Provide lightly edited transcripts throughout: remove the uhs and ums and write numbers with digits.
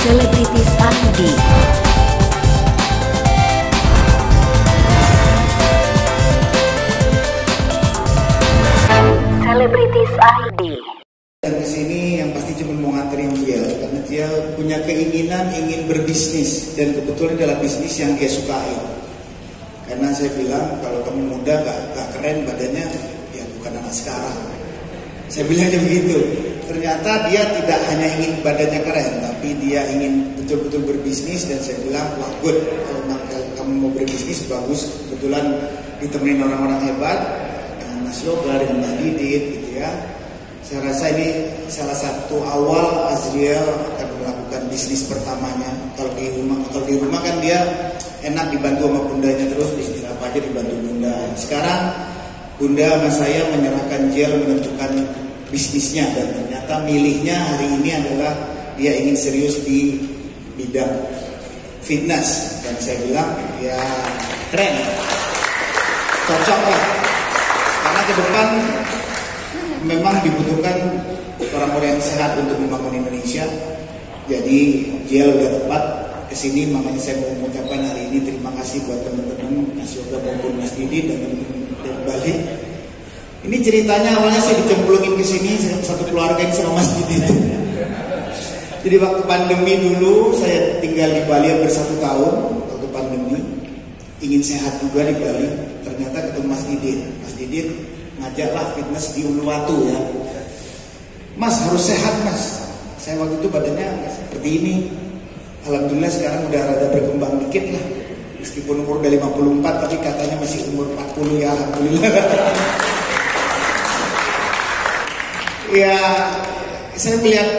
Selebritis ID. Selebritis ID. Dan kesini yang pasti cuma mau nganterin Jiel, karena Jiel punya keinginan ingin berbisnis, dan kebetulan adalah bisnis yang dia sukai. Karena saya bilang kalau kamu muda gak keren badannya, ya bukan anak sekarang. Saya bilangnya begitu. Ternyata dia tidak hanya ingin badannya keren, tapi dia ingin betul-betul berbisnis. Dan saya bilang, wah good, kalau kamu mau berbisnis bagus. Kebetulan ditemenin orang-orang hebat, dengan Mas Yoga, dengan Mas Didit gitu ya. Saya rasa ini salah satu awal Azriel akan melakukan bisnis pertamanya. Kalau di rumah kan dia enak dibantu sama bundanya terus, bisnis apa aja dibantu bunda. Sekarang bunda sama saya menyerahkan Jiel menentukan bisnisnya, dan ternyata milihnya hari ini adalah dia ingin serius di bidang fitness. Dan saya bilang ya keren, cocok lah, karena ke depan memang dibutuhkan orang-orang yang sehat untuk membangun Indonesia. Jadi Jiel udah tepat kesini, makanya saya mau mengucapkan hari ini terima kasih buat teman-teman Mas Yoga maupun Mas Didi dan teman-teman dari Bali. Ini ceritanya awalnya saya dicemplungin ke sini satu keluarga ini sama Mas Didi itu. Jadi waktu pandemi dulu saya tinggal di Bali hampir 1 tahun. Waktu pandemi ingin sehat juga di Bali, ternyata ketemu Mas Didi. Mas Didi ngajaklah fitness di Uluwatu ya. Mas harus sehat mas. Saya waktu itu badannya seperti ini. Alhamdulillah sekarang udah rada berkembang dikit lah. Meskipun umur udah 54 tapi katanya masih umur 40 ya, alhamdulillah. Ya saya melihat,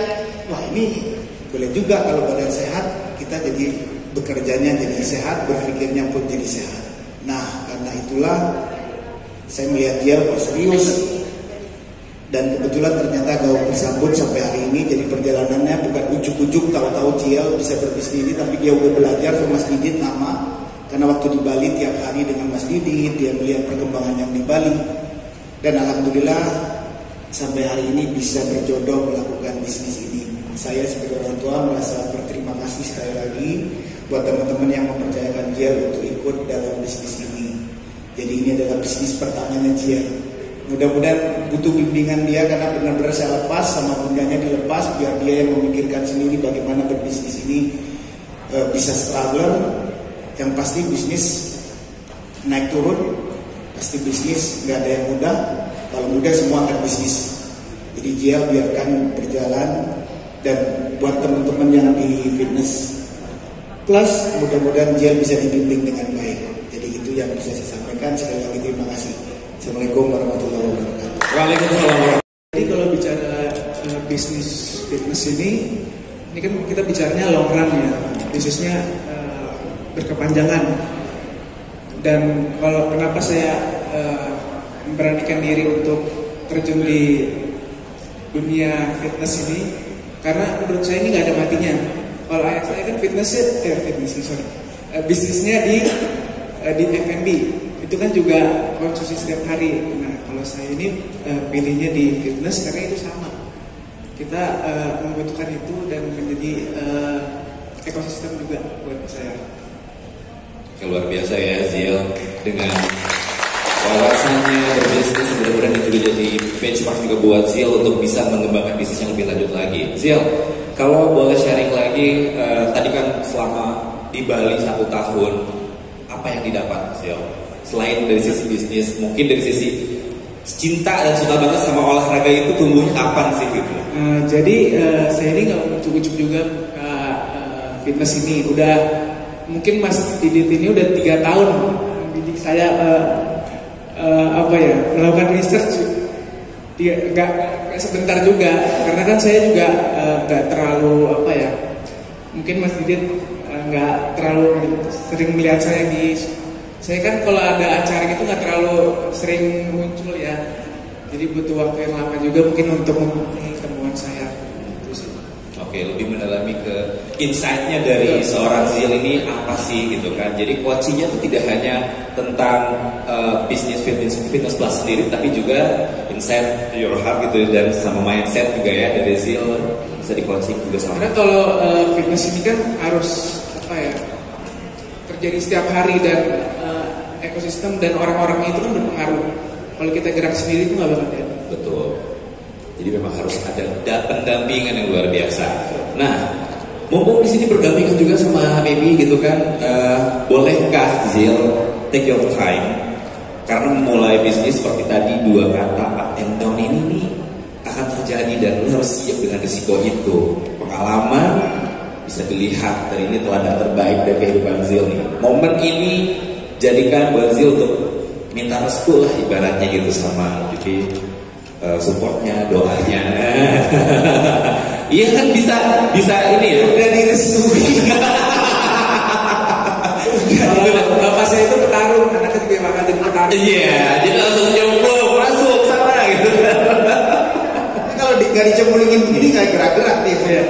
wah ini boleh juga kalau badan sehat, kita jadi bekerjanya jadi sehat, berpikirnya pun jadi sehat. Nah karena itulah saya melihat dia kok serius, dan kebetulan ternyata gaul bersambut sampai hari ini. Jadi perjalanannya bukan ujuk-ujuk tahu-tahu Jiel bisa berbisnis ini, tapi dia udah belajar sama Mas Didit nama. Karena waktu di Bali tiap hari dengan Mas Didit, dia melihat perkembangan yang di Bali, dan alhamdulillah sampai hari ini bisa berjodoh melakukan bisnis ini. Saya sebagai orang tua merasa berterima kasih sekali lagi buat teman-teman yang mempercayakan Jiel untuk ikut dalam bisnis ini. Jadi ini adalah bisnis pertamanya Jiel. Mudah-mudahan butuh bimbingan dia, karena benar-benar saya lepas sama bundanya dilepas, biar dia yang memikirkan sendiri bagaimana berbisnis ini bisa struggle. Yang pasti bisnis naik turun, pasti bisnis nggak ada yang mudah. Kalau mudah semua akan bisnis. Jadi Jiel biarkan berjalan, dan buat teman-teman yang di fitness plus mudah-mudahan Jiel bisa dibimbing dengan baik. Jadi itu yang bisa saya sampaikan. Sekali lagi terima kasih. Assalamualaikum warahmatullahi wabarakatuh. Waalaikumsalam. Jadi kalau bicara bisnis fitness ini kan kita bicaranya long run ya, bisnisnya berkepanjangan. Dan kalau kenapa saya memberanikan diri untuk terjun di dunia fitness ini, karena menurut saya ini nggak ada matinya. Kalau ayah saya kan bisnisnya di F&B, itu kan juga konsumsi setiap hari. Nah kalau saya ini pilihnya di fitness karena itu sama, kita membutuhkan itu dan menjadi ekosistem juga buat saya. Luar biasa ya Jiel, dengan wawasannya berbisnis, mudah-mudahan itu juga jadi benchmark juga buat Jiel untuk bisa mengembangkan bisnis yang lebih lanjut lagi. Jiel, kalau boleh sharing lagi, tadi kan selama di Bali 1 tahun, apa yang didapat Jiel? Selain dari sisi bisnis, mungkin dari sisi cinta dan suka banget sama olahraga itu tumbuhnya kapan sih gitu? Jadi saya ini nggak ujuk-ujuk juga fitness ini, udah mungkin Mas Didit ini udah 3 tahun mendidik saya melakukan research. Nggak sebentar juga, karena kan saya juga nggak terlalu mungkin Mas Didit nggak terlalu sering melihat saya saya kan kalau ada acara gitu nggak terlalu sering muncul ya, jadi butuh waktu yang lama juga mungkin untuk memenuhi temuan saya. Itu sih. Oke. Oke, lebih mendalami ke insight-nya dari seorang Ziel ini apa sih gitu kan. Jadi coaching-nya itu tidak hanya tentang bisnis fitness plus sendiri, tapi juga insight your heart gitu dan sama mindset juga ya dari Ziel bisa di coaching juga sama. Karena kalau fitness ini kan harus terjadi setiap hari dan ekosistem dan orang-orangnya itu kan berpengaruh. Kalau kita gerak sendiri itu nggak bakal ada. Betul. Jadi memang harus ada pendampingan yang luar biasa. Nah, mumpung di sini berdampingan juga sama Baby gitu kan, bolehkah Ziel take your time? Karena memulai bisnis seperti tadi 2 kata up and down ini nih akan terjadi dan lo harus siap dengan risiko itu. Pengalaman bisa dilihat dari ini teladan terbaik dari kehidupan Ziel nih. Momen ini jadikan buat Ziel untuk minta restu lah ibaratnya gitu sama Baby. Supportnya, doanya. Iya kan bisa ini ya. Udah direstui. Bapak saya itu petarung, anaknya juga bakal jadi petarung. Iya, jadi langsung nyemplung masuk sana gitu. Kalau gak dicemplungin begini kayak gerak-gerak dia.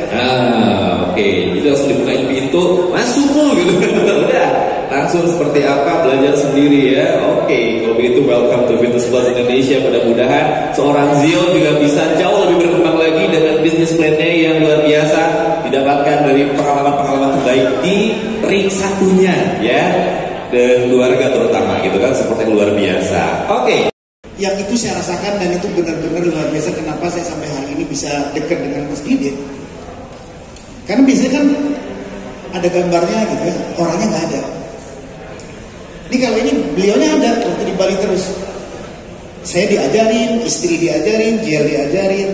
Oke. Jadi langsung dibukain pintu, masuk lo gitu. Udah, langsung seperti apa belajar sendiri ya. Oke, kalau begitu welcome to Fitness Plus Indonesia. Mudah-mudahan seorang Ziel juga bisa jauh lebih berkembang lagi dengan bisnis plan-nya yang luar biasa didapatkan dari pengalaman-pengalaman terbaik di ring satunya ya, dan keluarga terutama gitu kan, seperti yang luar biasa. Oke. Yang itu saya rasakan dan itu benar-benar luar biasa. Kenapa saya sampai hari ini bisa dekat dengan Mas Didit? Karena biasanya kan ada gambarnya gitu ya, orangnya nggak ada. Ini kalau ini beliaunya ada waktu di Bali terus. Saya diajarin, istri diajarin, Ziel diajarin.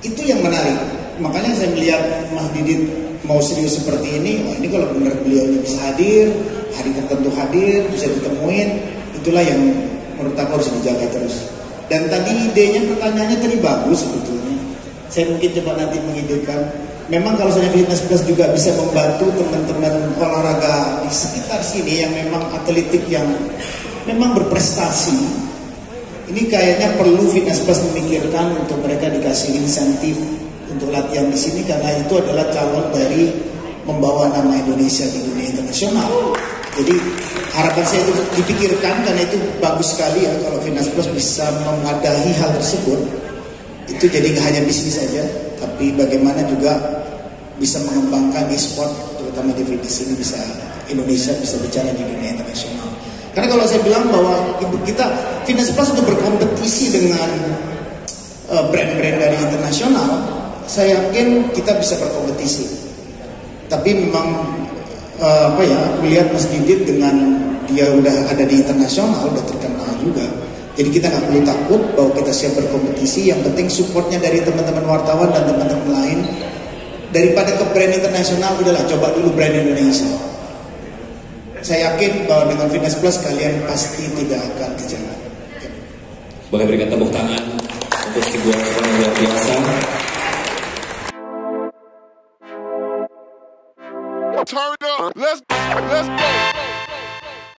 Itu yang menarik. Makanya saya melihat Mas Didit mau serius seperti ini. Wah, ini kalau benar beliaunya bisa hadir, hari tertentu hadir, bisa ditemuin, itulah yang menurut aku harus dijaga terus. Dan tadi idenya, pertanyaannya tadi bagus sebetulnya. Saya mungkin coba nanti mengidekan. Memang kalau saya Fitness Plus juga bisa membantu teman-teman olahraga di sekitar sini yang memang atletik yang memang berprestasi. Ini kayaknya perlu Fitness Plus memikirkan untuk mereka dikasih insentif untuk latihan di sini, karena itu adalah calon dari membawa nama Indonesia di dunia internasional. Jadi harapan saya itu dipikirkan, karena itu bagus sekali ya kalau Fitness Plus bisa mengadahi hal tersebut. Itu jadi nggak hanya bisnis saja, tapi bagaimana juga bisa mengembangkan e-sport, terutama di fitness ini, bisa Indonesia bisa bicara di dunia internasional. Karena kalau saya bilang bahwa kita Fitness Plus untuk berkompetisi dengan brand-brand dari internasional, saya yakin kita bisa berkompetisi. Tapi memang aku lihat Mas Didit dengan dia udah ada di internasional, udah terkenal juga. Jadi kita nggak perlu takut bahwa kita siap berkompetisi. Yang penting supportnya dari teman-teman wartawan dan teman-teman lain. Daripada ke brand internasional, udahlah coba dulu brand Indonesia. Saya yakin bahwa dengan Fitness Plus kalian pasti tidak akan kecewa. Boleh berikan tepuk tangan untuk sebuah acara yang luar biasa. Turn it up. Let's go.